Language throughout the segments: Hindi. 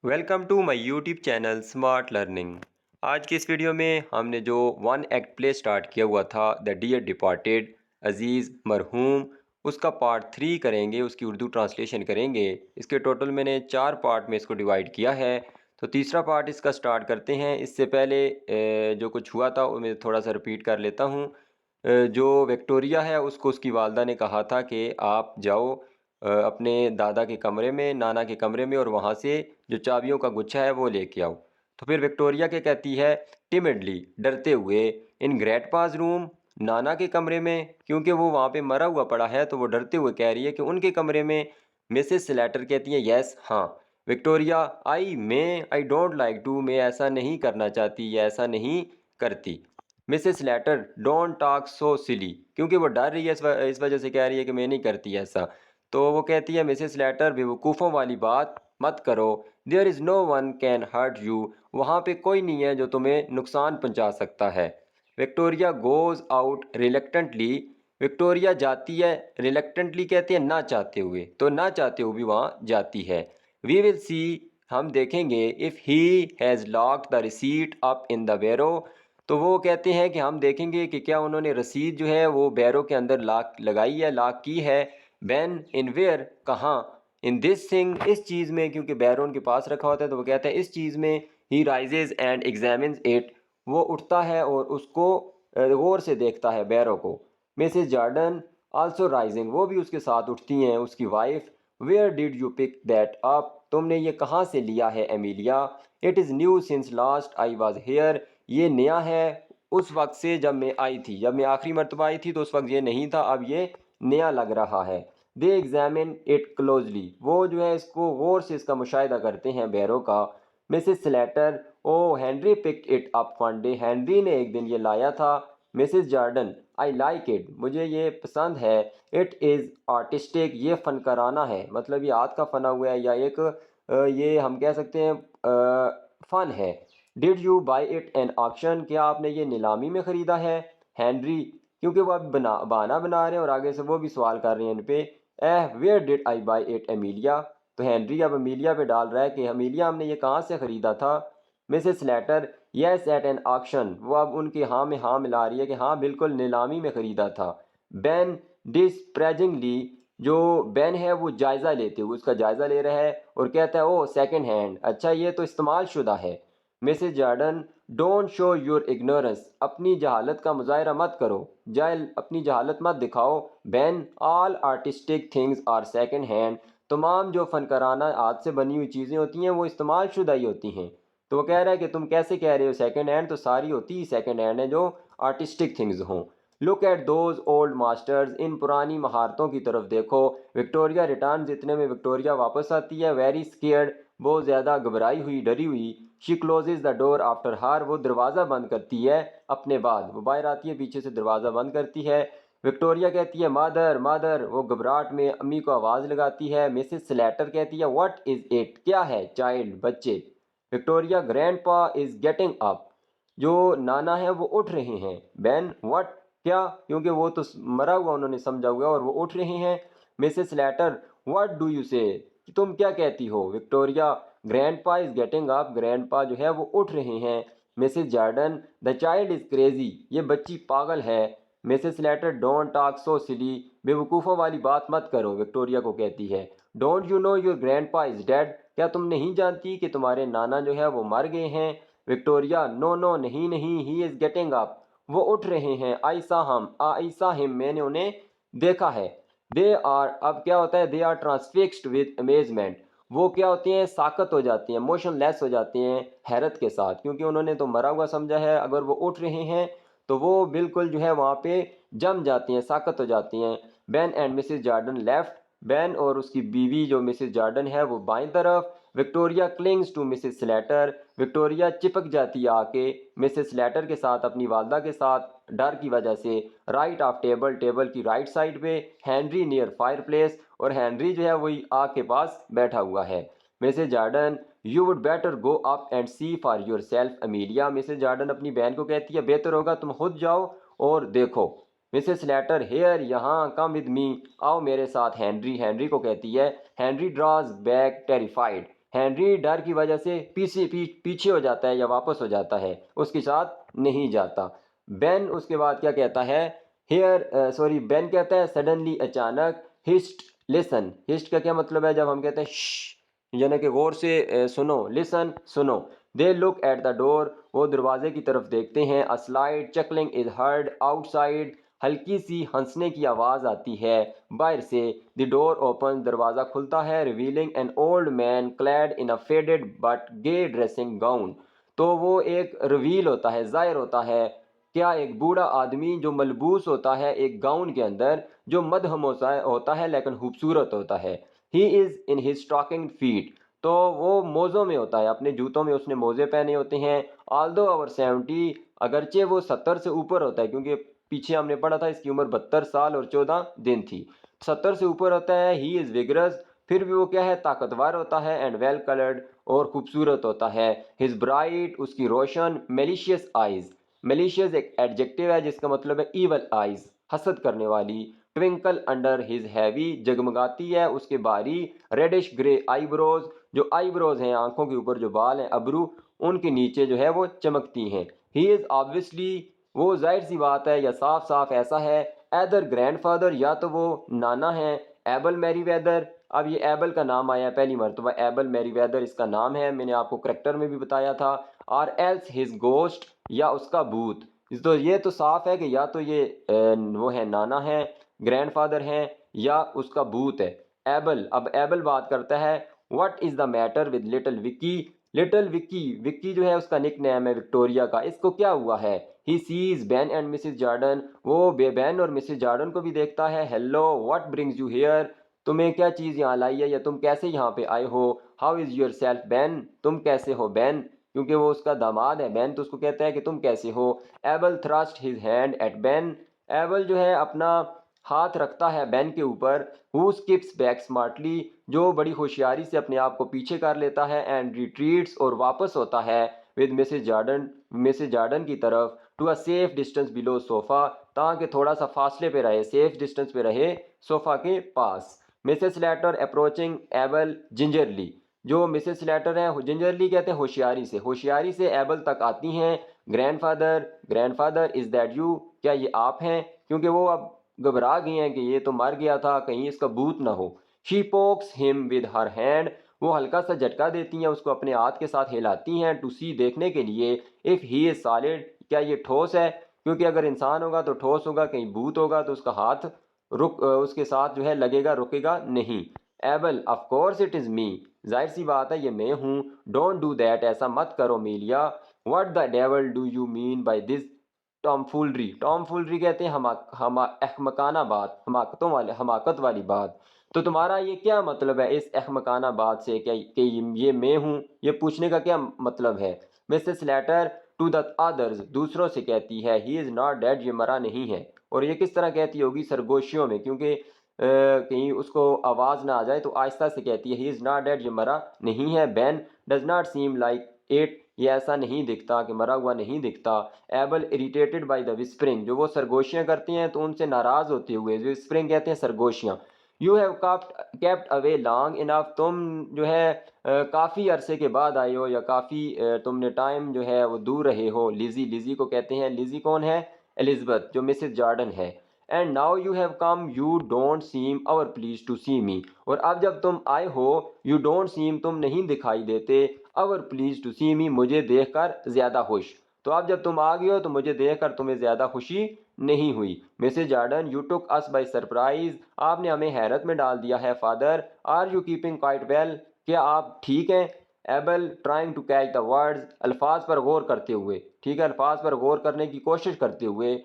Welcome to my YouTube channel smart learning. आज की इस वीडियो में हमने जो वन एक्ट प्ले स्टार्ट किया हुआ था द डियर डिपार्टेड अजीज़ मरहूम, उसका पार्ट 3 करेंगे, उसकी उर्दू ट्रांसलेशन करेंगे। इसके टोटल मैंने 4 पार्ट में इसको डिवाइड किया है। तो तीसरा पार्ट इसका स्टार्ट करते हैं। इससे पहले जो कुछ हुआ था वो मैं थोड़ा सा रिपीट कर लेता हूँ। जो विक्टोरिया है उसको उसकी वालदा ने कहा था कि आप जाओ अपने दादा के कमरे में, नाना के कमरे में, और वहाँ से जो चाबियों का गुच्छा है वो लेके आओ। तो फिर विक्टोरिया क्या कहती है, टिमिडली, डरते हुए, इन ग्रैंडपाज रूम, नाना के कमरे में, क्योंकि वो वहाँ पे मरा हुआ पड़ा है तो वो डरते हुए कह रही है कि उनके कमरे में। मिसेस स्लेटर कहती है यस, हाँ। Victoria, I don't like to, मैं ऐसा नहीं करना चाहती या ऐसा नहीं करती। Mrs Slater, don't talk so silly, क्योंकि वो डर रही है, इस वजह से कह रही है कि मैं नहीं करती ऐसा। तो वो कहती है मिसेस लेटर, बेवकूफ़ों वाली बात मत करो। There is no one can hurt you, वहाँ पे कोई नहीं है जो तुम्हें नुकसान पहुँचा सकता है। Victoria goes out reluctantly, Victoria जाती है, रिलेक्टेंटली कहते हैं ना चाहते हुए, तो ना चाहते हुए भी वहाँ जाती है। वी विल सी, हम देखेंगे, if he has locked the receipt up in the barrow, तो वो कहते हैं कि हम देखेंगे कि क्या उन्होंने रसीद जो है वो बैरो के अंदर लॉक लगाई है, लॉक की है। बैन, इन वेयर, कहाँ, इन दिस थिंग, इस चीज़ में, क्योंकि बैरो उनके पास रखा होता है तो वो कहता है इस चीज़ में। ही राइजेज एंड एग्जामिन्स इट, वो उठता है और उसको गौर से देखता है बैरो को। मिसेस जॉर्डन आल्सो राइजिंग, वो भी उसके साथ उठती हैं, उसकी wife. Where did you pick that up, तुमने ये कहाँ से लिया है Amelia. It is new since last I was here, ये नया है उस वक्त से जब मैं आई थी, जब मैं आखिरी मरतबा आई थी तो उस वक्त ये नहीं था, अब ये नया लग रहा है। दे एग्जामिन इट क्लोजली, वो जो है इसको गौर से इसका मुशाहिदा करते हैं बैरो का। Mrs Slater, oh Henry pick it up one day, Henry ने एक दिन ये लाया था। Mrs Jordan, I like it, मुझे ये पसंद है। इट इज़ आर्टिस्टिक, ये फ़नकाराना है, मतलब ये हाथ का फना हुआ है, या एक ये हम कह सकते हैं फ़न है। Did you buy it an auction, क्या आपने ये नीलामी में ख़रीदा है। हेनरी, क्योंकि वो अब बहाना बना रहे हैं और आगे से वो भी सवाल कर रहे हैं इन पे। Where did I buy it Amelia, तो हेनरी अब अमीलिया पे डाल रहा है कि अमीलिया हमने ये कहाँ से ख़रीदा था। Mrs Slater, yes at an auction, वो अब उनके हाँ में हाँ मिला रही है कि हाँ बिल्कुल नीलामी में ख़रीदा था। बैन डिस्प्रेजिंगली, जो बैन है वो जायज़ा लेते हुए उसका जायज़ा ले रहा है और कहता है ओ सेकंड हैंड, अच्छा ये तो इस्तेमाल शुदा है। Mrs Jordan, don't show your ignorance, अपनी जहालत का मुजाहरा मत करो, जाहिल अपनी जहालत मत दिखाओ। Ben, all artistic things are second hand, तमाम जो फनकाराना हाथ से बनी हुई चीज़ें होती हैं वो इस्तेमाल शुदा ही होती हैं। तो वो कह रहा है कि तुम कैसे कह रहे हो सेकंड हैंड, तो सारी होती ही सेकंड हैंड है जो आर्टिस्टिक थिंग्स हों। Look at those old masters, इन पुरानी महारतों की तरफ देखो। विक्टोरिया रिटर्न, इतने में विक्टोरिया वापस आती है। वेरी स्केर्ड, बहुत ज़्यादा घबराई हुई, डरी हुई। She closes the door after her, वो दरवाज़ा बंद करती है अपने बाद, वो बाहर आती है पीछे से दरवाज़ा बंद करती है। विक्टोरिया कहती है मदर मदर, वो घबराहट में अम्मी को आवाज़ लगाती है। मिसेस स्लेटर कहती है व्हाट इज़ इट, क्या है चाइल्ड, बच्चे। Victoria, grandpa is getting up, जो नाना है वो उठ रहे हैं। बैन, व्हाट, क्या, क्योंकि वो तो मरा हुआ उन्होंने समझा हुआ और वो उठ रहे हैं। Mrs Letter, what do you say, तुम क्या कहती हो। Victoria, grandpa is getting up, grandpa जो है वो उठ रहे हैं। Mrs Jordan, the child is crazy, ये बच्ची पागल है। Mrs Letter, don't talk so silly, बेवकूफ़ों वाली बात मत करो, विक्टोरिया को कहती है। Don't you know your grandpa is dead, क्या तुम नहीं जानती कि तुम्हारे नाना जो है वो मर गए हैं। विक्टोरिया, नो नो, नहीं नहीं, ही इज़ गेटिंग अप, वो उठ रहे हैं। आई सा हिम, मैंने उन्हें देखा है। दे आर, अब क्या होता है, they are transfixed with amazement, वो क्या होते हैं, साकत हो जाते हैं, मोशनलेस हो जाते हैं हैरत के साथ, क्योंकि उन्होंने तो मरा हुआ समझा है। अगर वो उठ रहे हैं तो वो बिल्कुल जो है वहाँ पे जम जाती हैं, साकत हो जाती हैं। Ban and Mrs Jordan left, ban और उसकी बीवी जो मिसेस जॉर्डन है वो बाएं तरफ। Victoria clings to Mrs Slater, Victoria चिपक जाती है आके मिसेस स्लेटर के साथ, अपनी वालदा के साथ डर की वजह से। राइट ऑफ टेबल, टेबल की राइट साइड पे। हैंनरी नियर फायर प्लेस, और हैंनरी जो है वही आग के पास बैठा हुआ है। Mrs Jordan, you would better go up and see for yourself Amelia, Mrs Jordan अपनी बहन को कहती है बेहतर होगा तुम खुद जाओ और देखो। मिसेस लेटर, हेयर, यहाँ, कम विद मी, आओ मेरे साथ। हैंनरी, हैंनरी को कहती है। Henry draws back terrified, Henry डर की वजह से पीछे हो जाता है या वापस हो जाता है, उसके साथ नहीं जाता। बेन उसके बाद क्या कहता है, बेन कहता है सडनली, अचानक, हिस्ट, लिसन। हिस्ट का क्या मतलब है, जब हम कहते हैं यानी कि गौर से सुनो, लिसन, सुनो। They look at the door, वो दरवाजे की तरफ देखते हैं। अ स्लाइड चकलिंग इज हर्ड आउटसाइड, हल्की सी हंसने की आवाज़ आती है बाहर से। द डोर ओपन, दरवाज़ा खुलता है। Revealing an old man clad in a faded but gay dressing gown. तो वो एक रिवील होता है, जाहिर होता है क्या, एक बूढ़ा आदमी जो मलबूस होता है एक गाउन के अंदर, जो मध्यम होता है लेकिन खूबसूरत होता है। He is in his stocking feet, तो वो मोज़ों में होता है, अपने जूतों में उसने मोज़े पहने होते हैं। आल्दो ओवर 70, अगरचे वो 70 से ऊपर होता है, क्योंकि पीछे हमने पढ़ा था इसकी उम्र 72 साल और 14 दिन थी। 70 से ऊपर होता है। ही इज़ विगरस, फिर भी वो क्या है, ताकतवर होता है। एंड वेल कलर्ड, और खूबसूरत होता है। हिज ब्राइट, उसकी रोशन। मेलिशियस आइज, मेलिशियस एक एडजेक्टिव है जिसका मतलब है ईवल आइज, हसद करने वाली। ट्विंकल अंडर हिज हैवी, जगमगाती है उसके बारी। रेडिश ग्रे आईब्रोज, जो आईब्रोज हैं, आंखों के ऊपर जो बाल हैं, अबरू, उनके नीचे जो है वो चमकती हैं। ही इज़ ऑब्वियसली, वो जाहिर सी बात है या साफ साफ ऐसा है, एदर ग्रैंडफादर, या तो वो नाना है। एबल मैरीवेदर, अब ये एबल का नाम आया है पहली मरतबा, एबल मैरीवेदर इसका नाम है, मैंने आपको करेक्टर में भी बताया था। और एल्स हिज गोस्ट, या उसका भूत। तो ये तो साफ है कि या तो ये वो है, नाना है, ग्रैंडफादर हैं, या उसका भूत है। एबल, अब एबल बात करता है, what is the matter with little Vicky. Little Vicky, Vicky जो है उसका निक नेम है विक्टोरिया का, इसको क्या हुआ है। He sees Ben and Mrs Jordan, वो बेन और मिसिस जॉर्डन को भी देखता है। Hello, what brings you here, तुम्हें क्या चीज़ यहाँ लाई है, या तुम कैसे यहाँ पे आए हो। How is your self Ben, तुम कैसे हो बेन, क्योंकि वो उसका दामाद है बेन, तो उसको कहता है कि तुम कैसे हो। Able thrust his hand eight Ben, able जो है अपना हाथ रखता है बेन के ऊपर। हु स्किप्स बैक स्मार्टली, जो बड़ी होशियारी से अपने आप को पीछे कर लेता है। एंड रिट्रीट्स, और वापस होता है विद मिसेज जॉर्डन की तरफ। To a safe distance below sofa, ताकि थोड़ा सा फासले पे रहे, सेफ डिस्टेंस पे रहे सोफ़ा के पास। Mrs Letter approaching Abel gingerly, जो मिसेस स्लेटर है, जिंजरली कहते हैं होशियारी से, होशियारी से एबल तक आती हैं। Grandfather, grandfather is that you, क्या ये आप हैं, क्योंकि वो अब घबरा गई हैं कि ये तो मर गया था, कहीं इसका भूत ना हो। She pox him with her hand, वो हल्का सा झटका देती हैं, उसको अपने हाथ के साथ हिलाती हैं। टू सी, देखने के लिए। इफ़ ही इज़ सॉलिड, क्या ये ठोस है, क्योंकि अगर इंसान होगा तो ठोस होगा, कहीं भूत होगा तो उसका हाथ उसके साथ जो है लगेगा, रुकेगा नहीं। Able, of course it is me, जाहिर सी बात है ये मैं हूँ। डोंट डू दैट, ऐसा मत करो Melia. What the devil do you mean by this tomfoolery, tomfoolery कहते हैं अहमकाना बात, हमाकत वाली बात। तो तुम्हारा ये क्या मतलब है इस अहमकाना बात से, क्या कि ये मैं हूँ, ये पूछने का क्या मतलब है। Mrs Slater to the others, दूसरों से कहती है, ही इज़ नॉट डेड, ये मरा नहीं है। और ये किस तरह कहती होगी, सरगोशियों में, क्योंकि कहीं उसको आवाज़ ना आ जाए, तो आहिस्ता से कहती है, ही इज़ नॉट डेड, ये मरा नहीं है। Ban does not seem like it, ये ऐसा नहीं दिखता, कि मरा हुआ नहीं दिखता। Able irritated by the whispering, जो वो सरगोशियाँ करती हैं तो उनसे नाराज़ होते हुए, जो विस्परिंग कहते हैं सरगोशियाँ। You have kept away long enough, तुम जो है काफ़ी अरसे के बाद आए हो, या काफ़ी तुमने टाइम जो है वो दूर रहे हो। लिजी, लिजी को कहते हैं, लिजी कौन है, एलिजबेथ, जो मिसेस जॉर्डन है। And now you have come, you don't seem over pleased to see me, और अब जब तुम आए हो, यू डोंट सीम, तुम नहीं दिखाई देते, अवर प्लीज टू सी मी, मुझे देखकर ज़्यादा खुश। तो अब जब तुम आ गए हो तो मुझे देखकर तुम्हें ज़्यादा खुशी नहीं हुई। Mrs Jordan, you took us by surprise, आपने हमें हैरत में डाल दिया है। Father, are you keeping quite well, क्या आप ठीक हैं। Abel trying to catch the words, अल्फाज पर गौर करते हुए, ठीक है, अल्फाज पर गौर करने की कोशिश करते हुए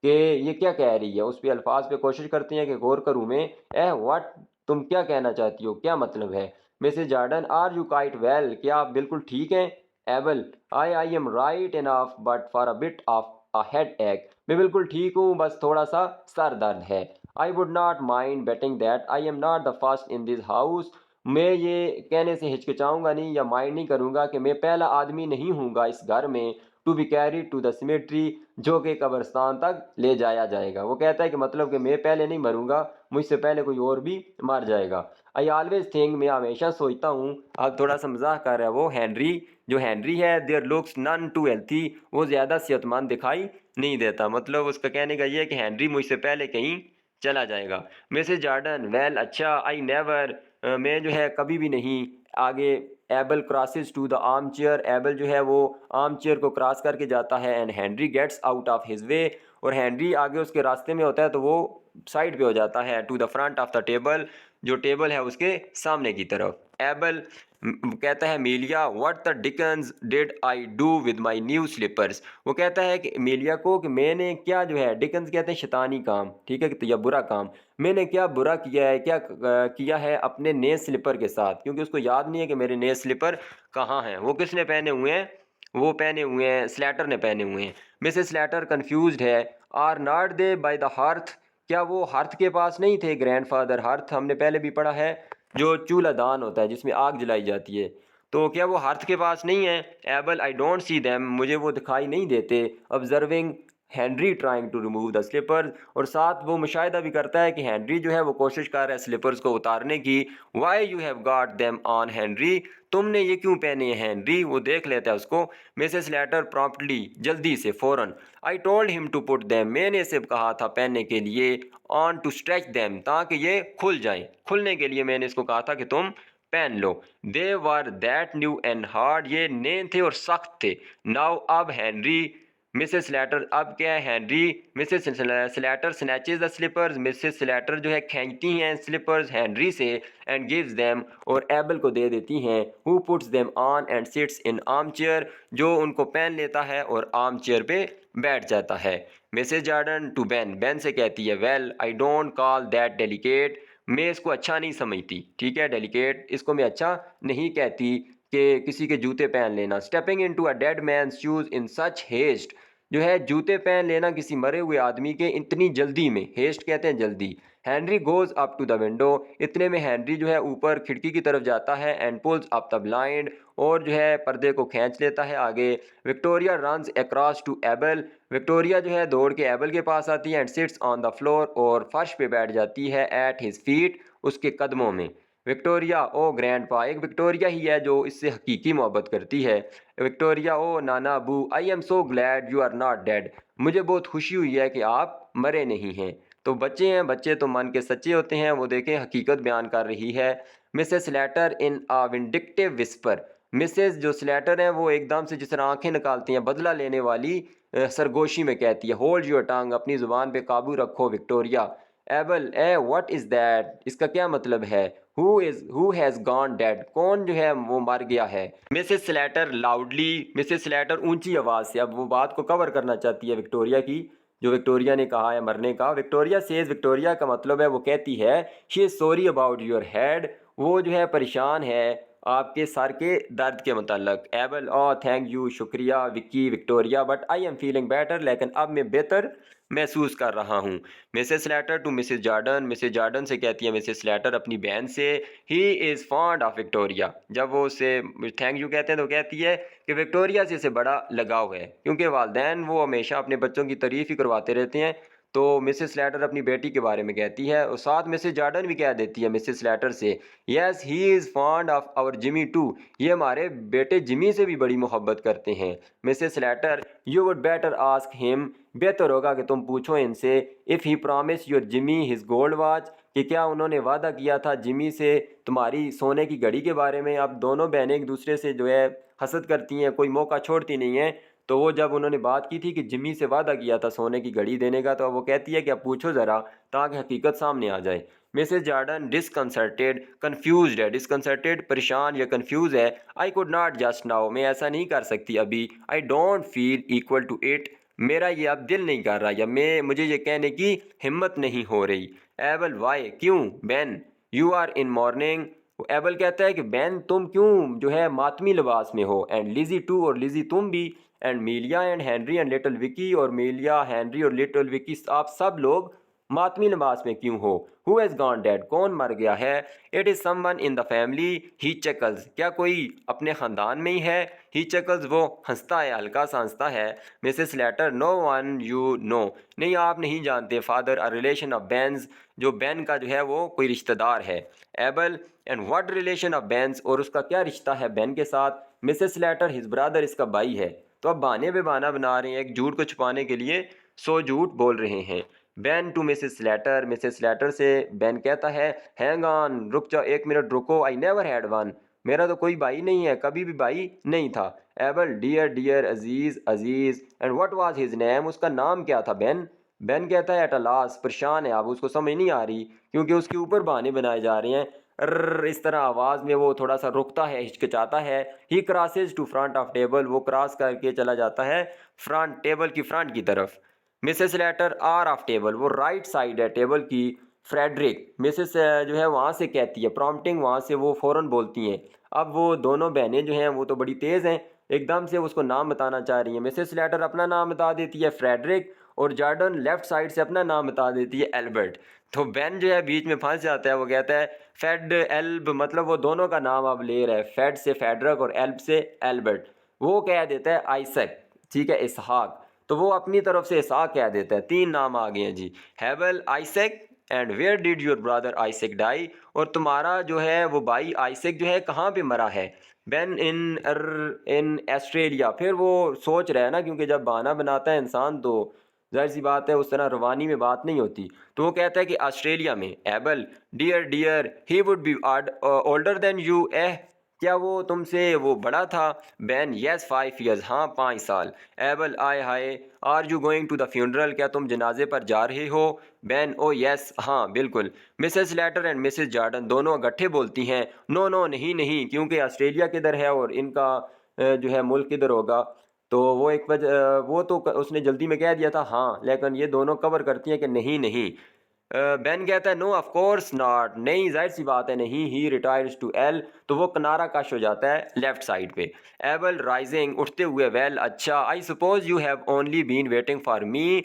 कि ये क्या कह रही है, उस पर अल्फाज पे कोशिश करती हैं कि गौर करूँ मैं। व्हाट, तुम क्या कहना चाहती हो, क्या मतलब है। Mrs Jordan, are you quite well, क्या आप बिल्कुल ठीक हैं। Abel, I am right enough but for a bit of a headache, मैं बिल्कुल ठीक हूँ, बस थोड़ा सा सर दर्द है। I would not mind betting that I am not the first in this house, मैं ये कहने से हिचकिचाऊंगा नहीं या माइंड नहीं करूंगा कि मैं पहला आदमी नहीं हूँगा इस घर में। To be carried to the cemetery, जो कि कब्रिस्तान तक ले जाया जाएगा। वो कहता है कि मतलब कि मैं पहले नहीं मरूंगा, मुझसे पहले कोई और भी मर जाएगा। आई ऑलवेज थिंक, मैं हमेशा सोचता हूँ, अब थोड़ा सा मजाक कर रहा है वो हेनरी, जो हेनरी है, there looks none too healthy, वो ज़्यादा सेहतमंद दिखाई नहीं देता। मतलब उसका कहने का ये है कि हेनरी मुझसे पहले कहीं चला जाएगा। मिसेस जॉर्डन, वेल अच्छा, आई नेवर, मैं जो है कभी भी नहीं। आगे Abel crosses to the armchair चेयर, एबल जो है वो आर्म चेयर को क्रॉस करके जाता है। And Henry gets out of his way, और हेनरी आगे उसके रास्ते में होता है तो वो साइड पे हो जाता है। To the front of the table, जो टेबल है उसके सामने की तरफ। एबल कहता है Melia, what the dickens did I do with my new slippers. वो कहता है कि मीलिया को कि मैंने क्या जो है, डिकन्स कहते हैं शैतानी काम, ठीक है, या बुरा काम, मैंने क्या बुरा किया है, क्या किया है अपने नए स्लीपर के साथ, क्योंकि उसको याद नहीं है कि मेरे नए स्लीपर कहाँ हैं। वो किसने पहने हुए हैं, वो पहने हुए हैं स्लैटर ने पहने हुए हैं। मिसेस स्लैटर कंफ्यूज्ड है। Are not they by the hearth, क्या वो हार्थ के पास नहीं थे ग्रैंडफादर। हार्थ हमने पहले भी पढ़ा है, जो चूल्हा दान होता है जिसमें आग जलाई जाती है, तो क्या वो हार्थ के पास नहीं है। Abel, I don't see them, मुझे वो दिखाई नहीं देते। Observing Henry trying to remove the slippers, और साथ वो मुशाहिदा भी करता है कि हेनरी जो है वो कोशिश कर रहा है स्लीपर्स को उतारने की। Why you have got them on Henry, तुमने ये क्यों पहने हैं हेनरी, वो देख लेता है उसको। मिसेस लेटर प्रॉम्प्टली, जल्दी से, फौरन। I told him to put them, मैंने इसे कहा था पहनने के लिए। ऑन टू स्ट्रेच देम, ताकि ये खुल जाएं, खुलने के लिए मैंने इसको कहा था कि तुम पहन लो। They were that new and hard, ये नए थे और सख्त थे। नाउ, अब हेनरी, मिसेस स्लैटर, अब क्या है Henry, Mrs Slater snatches the slippers, Mrs Slater जो है खींचती हैं स्लीपर्स हेनरी से। एंड गिव्स देम, और एबल को दे देती हैं। Who puts them on and sits in arm chair, जो उनको पहन लेता है और आर्म चेयर पे बैठ जाता है। Mrs Jordan to Ben, Ben से कहती है, well I don't call that delicate, मैं इसको अच्छा नहीं समझती, ठीक है, डेलिकेट इसको मैं अच्छा नहीं कहती कि किसी के जूते पहन लेना। Stepping into a dead man shoes in such haste, जो है जूते पहन लेना किसी मरे हुए आदमी के इतनी जल्दी में, हेस्ट कहते हैं जल्दी। Henry goes up to the window, इतने में हेनरी जो है ऊपर खिड़की की तरफ जाता है। And pulls up the blind, और जो है पर्दे को खींच लेता है आगे। Victoria runs across to Abel, Victoria जो है दौड़ के एबल के पास आती है। And sits on the floor, और फर्श पे बैठ जाती है। एट हिज फीट, उसके कदमों में। विक्टोरिया, ओ ग्रैंडपा, एक विक्टोरिया ही है जो इससे हकीकी मोहब्बत करती है। विक्टोरिया, ओ नाना अबू, I am so glad you are not dead, मुझे बहुत खुशी हुई है कि आप मरे नहीं हैं। तो बच्चे हैं, बच्चे तो मन के सच्चे होते हैं, वो देखें हकीकत बयान कर रही है। मिसेस स्लैटर इन आ विंडिक्टिव विस्पर, मिसेस जो स्लैटर हैं वो एकदम से जिस तरह आंखें निकालती हैं बदला लेने वाली सरगोशी में कहती है, होल्ड योर टंग, अपनी ज़ुबान पे काबू रखो Victoria. Able, A what is that, इसका क्या मतलब है। हु हैज़ गॉन डेड, कौन जो है वो मर गया है। Mrs Slater loudly, Mrs Slater ऊंची आवाज़ से, अब वो बात को कवर करना चाहती है विक्टोरिया की, जो विक्टोरिया ने कहा है मरने का। विक्टोरिया सेज, विक्टोरिया का मतलब है वो कहती है, she is sorry about your head, वो जो है परेशान है आपके सर के दर्द के मतलब। एबल, ओ थैंक यू, शुक्रिया Vicky, Victoria, but I am feeling better, लेकिन अब मैं बेहतर महसूस कर रहा हूँ। Mrs Slater to Mrs Jordan, Mrs Jordan से कहती है मिसेस स्लैटर अपनी बहन से, he is fond of Victoria, जब वो उसे थैंक यू कहते हैं तो कहती है कि विक्टोरिया से इसे बड़ा लगाव है, क्योंकि वालदैन वो हमेशा अपने बच्चों की तारीफ़ ही करवाते रहते हैं। तो मिसेस स्लैटर अपनी बेटी के बारे में कहती है, और साथ मिसेस जॉर्डन भी कह देती है मिसेस स्लैटर से, yes he is fond of our Jimmy too, ये हमारे बेटे जिमी से भी बड़ी मोहब्बत करते हैं। Mrs Slater, you would better ask him, बेहतर होगा कि तुम पूछो इनसे, if he promise your Jimmy his gold watch, कि क्या उन्होंने वादा किया था जिमी से तुम्हारी सोने की घड़ी के बारे में। अब दोनों बहनें एक दूसरे से जो है हसद करती हैं, कोई मौका छोड़ती नहीं है। तो वो जब उन्होंने बात की थी कि जिमी से वादा किया था सोने की घड़ी देने का, तो वो कहती है कि अब पूछो ज़रा, ताकि हकीकत सामने आ जाए। मिसेस जॉर्डन डिसकंसर्टेड, कन्फ्यूज्ड है, डिसकंसर्टेड परेशान या कन्फ्यूज है। I could not just now, मैं ऐसा नहीं कर सकती अभी। I don't feel equal to it, मेरा ये अब दिल नहीं कर रहा, या मुझे ये कहने की हिम्मत नहीं हो रही। एबल, वाई, क्यों। Ben, you are in mourning, Abel कहता है कि बेन तुम क्यों जो है मातमी लिबास में हो। एंड लिजी टू, और लिजी तुम भी। And Melia and Henry and little Vicky, और मीलिया, हेनरी और लिटिल विकी, आप सब लोग मातमी लिबास में क्यों हो? हु हैज़ गॉन डेड, कौन मर गया है? It is someone in the family, he chuckles, क्या कोई अपने ख़ानदान में ही है? ही चकल्स, वो हंसता है, हल्का सा हंसता है। Mrs Slater, no one you know, नहीं आप नहीं जानते। फादर, अ रिलेशन ऑफ बेन्स, जो बेन का जो है वो कोई रिश्तेदार है। Able, and what relation of बेन्स, और उसका क्या रिश्ता है बेन के साथ? मिसेस लेटर, हिज ब्रदर, इसका भाई है। तो अब बहाने पे बहाना बना रहे हैं, एक झूठ को छुपाने के लिए 100 झूठ बोल रहे हैं। Ben to Mrs Slater, Mrs Slater से बेन कहता है, हैंग ऑन, रुक जाओ, एक मिनट रुको, आई नेवर हैड वन, मेरा तो कोई भाई नहीं है, कभी भी भाई नहीं था। एबल, डियर डियर अजीज, अजीज, and what was his name, उसका नाम क्या था? बेन। बेन कहता है, एट अ लॉस, परेशान है, अब उसको समझ नहीं आ रही क्योंकि उसके ऊपर बहाने बनाए जा रहे हैं। इस तरह आवाज़ में वो थोड़ा सा रुकता है, हिचकिचाता है। He crosses to front of table, वो क्रॉस करके चला जाता है फ्रंट, टेबल की फ्रंट की तरफ। Mrs Slater are of table, वो राइट साइड है टेबल की। फ्रेडरिक, मिसेस जो है वहाँ से कहती है, प्रॉम्प्टिंग, वहाँ से वो फ़ौरन बोलती हैं। अब वो दोनों बहनें जो हैं वो तो बड़ी तेज़ हैं, एकदम से उसको नाम बताना चाह रही हैं। मिसेस लेटर अपना नाम बता देती है फ्रेडरिक, और जॉर्डन लेफ्ट साइड से अपना नाम बता देती है एल्बर्ट। तो बेन जो है बीच में फंस जाता है, वो कहता है फेड एल्ब, मतलब वो दोनों का नाम अब ले रहा है, फेड से फेडरक और एल्ब से एल्बर्ट। वो कह देता है आइसक, ठीक है, इसहाक, तो वो अपनी तरफ से इसहाक कह देता है। 3 नाम आ गए हैं जी, Abel, Isaac, and where did your brother Isaac die, और तुम्हारा जो है वो भाई आइसक जो है कहाँ पे मरा है? Ben, in Australia. फिर वो सोच रहा है ना, क्योंकि जब बहाना बनाता है इंसान तो जाहिर सी बात है उस तरह रवानी में बात नहीं होती, तो वो कहता है कि ऑस्ट्रेलिया में। Abel, dear dear, he would be older than you, क्या वो तुमसे वो बड़ा था? बेन, यस 5 ईयर्स, हाँ 5 साल। Abel, aye hi, are you going to the funeral, क्या तुम जनाजे पर जा रहे हो? बेन, ओ यस, हाँ बिल्कुल। Mrs Slater and Mrs Jordan दोनों इकट्ठे बोलती हैं, नो नो, नहीं नहीं, क्योंकि ऑस्ट्रेलिया किधर है और इनका जो है मुल्क किधर होगा। तो वो एक वजह, वो तो उसने जल्दी में कह दिया था हाँ, लेकिन ये दोनों कवर करती हैं कि नहीं नहीं। बेन कहता है, नो ऑफ कोर्स नॉट, नहीं जाहिर सी बात है नहीं। ही रिटायर्स टू एल, तो वो किनारा कश हो जाता है लेफ्ट साइड पे। एबल, राइजिंग, उठते हुए, वेल अच्छा, I suppose you have only been waiting for me,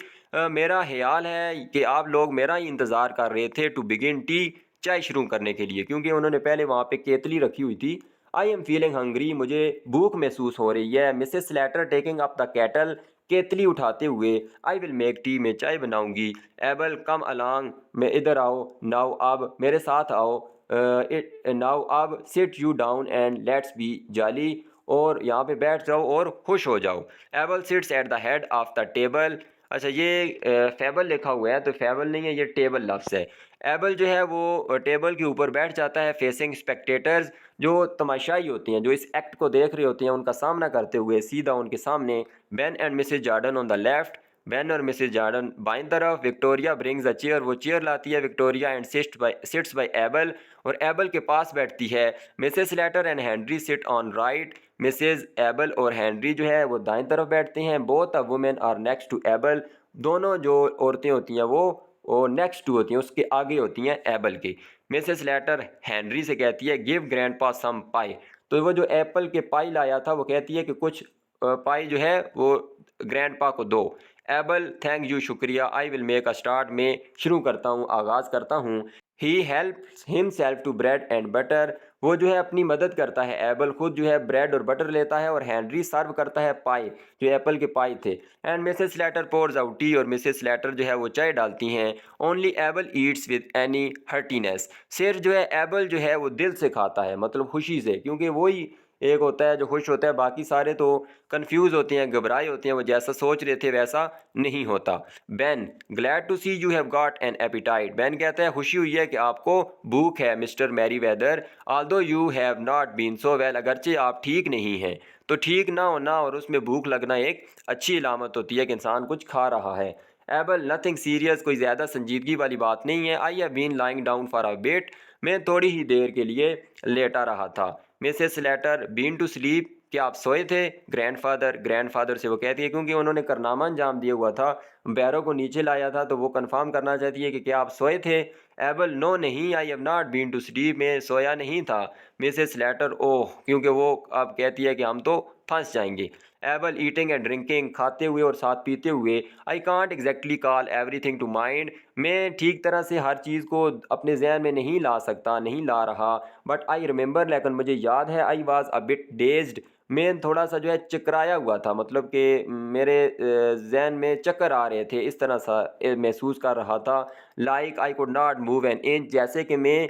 मेरा ख्याल है कि आप लोग मेरा ही इंतज़ार कर रहे थे, टू बिगिन टी, चाय शुरू करने के लिए, क्योंकि उन्होंने पहले वहाँ पे केतली रखी हुई थी। आई एम फीलिंग हंग्री, मुझे भूख महसूस हो रही है। Mrs Slater taking up the kettle, केतली उठाते हुए, आई विल मेक टी, मैं चाय बनाऊंगी। एबल, कम अलांग, मैं इधर आओ। नाउ, अब मेरे साथ आओ। नाउ, अब sit you down and let's be jolly, और यहाँ पे बैठ जाओ और खुश हो जाओ। Able seats at the head of the table, अच्छा ये फेबल लिखा हुआ है तो फेबल नहीं है, ये टेबल लफ्ज़ है। एबल जो है वो टेबल के ऊपर बैठ जाता है, फेसिंग स्पेक्टेटर्स, जो तमाशाई होती हैं, जो इस एक्ट को देख रहे होते हैं, उनका सामना करते हुए सीधा उनके सामने। Ben and Mrs Jordan on the left, Ben और मिसेस जॉर्डन बाईं तरफ। विक्टोरिया ब्रिंग्स अ चेयर, वो चेयर लाती है Victoria, and sits by Abel, और एबल के पास बैठती है। Mrs Slater and Henry sit on right, Mrs Abel और हेनरी जो है वो दाएं तरफ बैठते हैं। Both a women are next to Abel, दोनों जो औरतें होती हैं वो नेक्स्ट टू होती हैं, उसके आगे होती हैं एबल के। मिसेस लेटर हेनरी से कहती है, गिव ग्रैंडपा सम पाई, तो वो जो एप्पल के पाई लाया था वो कहती है कि कुछ पाई जो है वो ग्रैंडपा को दो। एबल, थैंक यू, शुक्रिया, I will make a start, मैं शुरू करता हूँ, आगाज़ करता हूँ। He helps himself to bread and butter, वो जो है अपनी मदद करता है। एबल खुद जो है ब्रेड और बटर लेता है, और हेनरी सर्व करता है पाई, जो एप्पल के पाई थे। And Mrs Letter pours out tea, और मिसेस लेटर जो है वो चाय डालती हैं। Only Abel eats with any heartiness, सिर्फ जो है एबल जो है वो दिल से खाता है, मतलब खुशी से, क्योंकि वही एक होता है जो खुश होता है, बाकी सारे तो कंफ्यूज होते हैं, घबराए होते हैं, वो जैसा सोच रहे थे वैसा नहीं होता। Ben, glad to see you have got an appetite, Ben कहता है खुशी हुई है कि आपको भूख है Mr Merryweather, although you have not been so well, अगरचे आप ठीक नहीं हैं। तो ठीक ना होना और उसमें भूख लगना एक अच्छी इलामत होती है कि इंसान कुछ खा रहा है। एबल, नथिंग सीरियस, कोई ज़्यादा संजीदगी वाली बात नहीं है। I have been lying down for a bit, मैं थोड़ी ही देर के लिए लेटा रहा था। Mrs Slater, been to sleep, क्या आप सोए थे? ग्रैंडफादर से वो कहती है, क्योंकि उन्होंने करनामा अंजाम दिया हुआ था, बैरो को नीचे लाया था, तो वो कंफर्म करना चाहती है कि क्या आप सोए थे। एबल, नो नहीं, I have not been to sleep, मैं सोया नहीं था। मिसेस स्लेटर, ओह, क्योंकि वो अब कहती है कि हम तो फंस जाएंगे। एबल, ईटिंग एंड ड्रिंकिंग, खाते हुए और साथ पीते हुए। I can't exactly call everything to mind, मैं ठीक तरह से हर चीज़ को अपने जहन में नहीं ला सकता, नहीं ला रहा। बट आई रिमेंबर, लेकिन मुझे याद है। I was a bit dazed, मैं थोड़ा सा जो है चकराया हुआ था, मतलब कि मेरे जहन में चक्कर आ रहे थे, इस तरह सा महसूस कर रहा था। Like I could not move an inch, जैसे कि मैं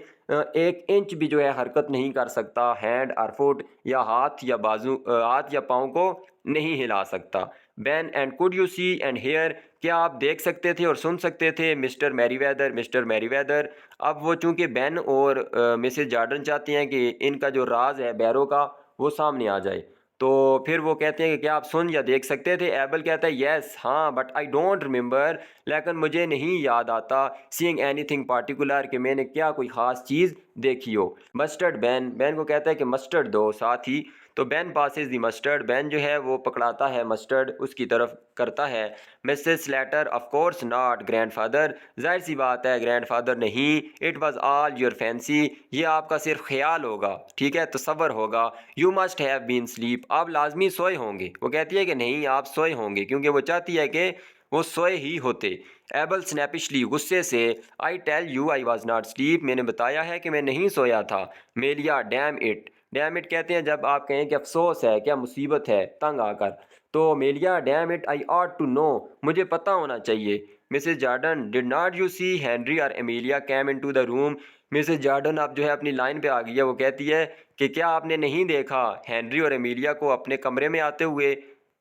एक इंच भी जो है हरकत नहीं कर सकता। हैंड और फुट, या हाथ या बाजू, हाथ या पाँव को नहीं हिला सकता। Ben, and could you see and hear, क्या आप देख सकते थे और सुन सकते थे। Mr Merryweather, Mr Merryweather. अब वो चूंकि बेन और मिसेस जॉर्डन चाहती हैं कि इनका जो राज है बैरो का वो सामने आ जाए, तो फिर वो कहते हैं कि क्या आप सुन या देख सकते थे। एबल कहता है यस, हाँ, बट आई डोंट रिमेंबर, लेकिन मुझे नहीं याद आता। सीइंग एनीथिंग पार्टिकुलर, कि मैंने क्या कोई ख़ास चीज़ देखी हो। मस्टर्ड, बैन, बैन को कहता है कि मस्टर्ड दो साथ ही। तो बैन पासेस दी मस्टर्ड, बैन जो है वो पकड़ाता है मस्टर्ड, उसकी तरफ करता है। Mrs Slater, of course not grandfather, जाहिर सी बात है ग्रैंडफादर नहीं। It was all your fancy, ये आपका सिर्फ ख्याल होगा, ठीक है, तसव्वुर होगा। You must have been sleep, आप लाजमी सोए होंगे। वो कहती है कि नहीं, आप सोए होंगे, क्योंकि वो चाहती है कि वो सोए ही होते। एबल स्नैपिशली, गुस्से से, I tell you I was not sleep, मैंने बताया है कि मैं नहीं सोया था। Melia, damn it, damn it कहते हैं जब आप कहें कि अफसोस है, क्या मुसीबत है, तंग आकर। तो Melia, damn it, I ought to know, मुझे पता होना चाहिए। Mrs Jordan, did not you see Henry और Emilia came into the room, Mrs Jordan अब जो है अपनी लाइन पे आ गई है। वो कहती है कि क्या आपने नहीं देखा हेनरी और एमिलिया को अपने कमरे में आते हुए।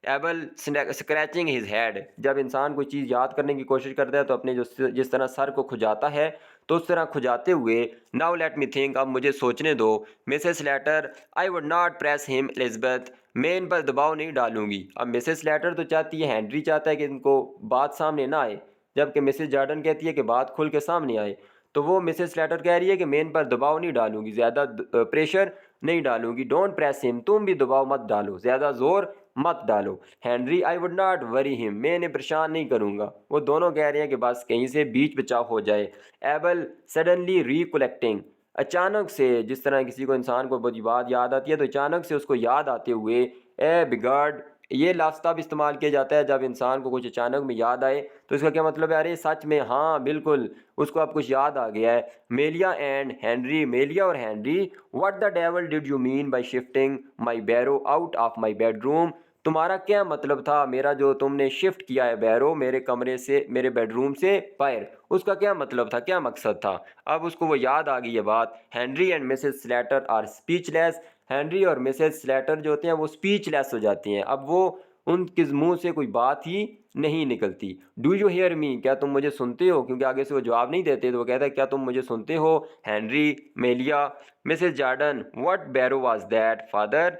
एबल, स्क्रैचिंग हिज हेड, जब इंसान कोई चीज़ याद करने की कोशिश करता है तो अपने जो जिस तरह सर को खुजाता है, तो उस तरह खुजाते हुए। नाउ लेट मी थिंक, अब मुझे सोचने दो। Mrs Slater, I would not press him Elizabeth, मैं इन पर दबाव नहीं डालूंगी। अब मिसेस लेटर तो चाहती है, हेनरी चाहता है कि इनको बात सामने ना आए, जबकि मिसेस जॉर्डन कहती है कि बात खुल के सामने आए। तो वो मिसेस लेटर कह रही है कि मैं इन पर दबाव नहीं डालूंगी, ज़्यादा प्रेशर नहीं डालूंगी। डोंट प्रेस हिम, तुम भी दबाव मत डालो, ज़्यादा जोर मत डालो। Henry, I would not worry him, मैं इन्हें परेशान नहीं करूंगा। वो दोनों कह रहे हैं कि बस कहीं से बीच बचाव हो जाए। एबल, सडनली रिकलेक्टिंग, अचानक से, जिस तरह किसी को इंसान को बहुत बात याद आती है, तो अचानक से उसको याद आते हुए। ए बिगाड़, ये लफ्ज़ तब इस्तेमाल किया जाता है जब इंसान को कुछ अचानक में याद आए, तो इसका क्या मतलब है, अरे सच में, हाँ बिल्कुल, उसको अब कुछ याद आ गया है। मेलिया एंड हेनरी, मेलिया और Henry, what the devil did you mean by shifting my bureau out of my bedroom, तुम्हारा क्या मतलब था मेरा जो तुमने शिफ्ट किया है बैरो मेरे कमरे से, मेरे बेडरूम से बाहर, उसका क्या मतलब था, क्या मकसद था। अब उसको वो याद आ गई है बात। Henry and Mrs Slater are speechless, Henry और मिसेस स्लेटर जो होते हैं वो स्पीचलेस हो जाती हैं। अब वो, उनके मुंह से कोई बात ही नहीं निकलती। डू यू हेयर मी, क्या तुम मुझे सुनते हो, क्योंकि आगे से वो जवाब नहीं देते, तो वो कहता है क्या तुम मुझे सुनते हो। Henry, Melia, Mrs Jordan, what barrow was that father,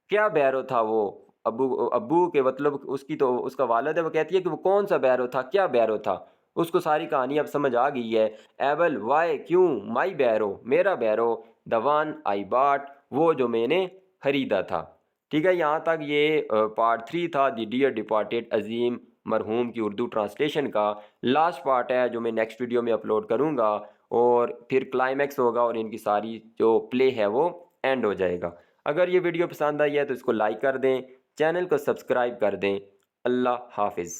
क्या बैरो था वो। अब्बू, अब्बू के मतलब उसकी तो उसका वालिद है, वो कहती है कि वो कौन सा बैरो था, क्या बैरो था। उसको सारी कहानी अब समझ आ गई है। एबल, वाई, क्यों, माई बैरो, मेरा बैरो, द वन आई बाट, वो जो मैंने खरीदा था। ठीक है, यहाँ तक ये पार्ट 3 था द डियर डिपार्टेड अजीम मरहूम की उर्दू ट्रांसलेशन का। लास्ट पार्ट है जो मैं नेक्स्ट वीडियो में अपलोड करूँगा, और फिर क्लाइमैक्स होगा और इनकी सारी जो प्ले है वो एंड हो जाएगा। अगर ये वीडियो पसंद आई है तो इसको लाइक कर दें, चैनल को सब्सक्राइब कर दें। अल्लाह हाफिज़।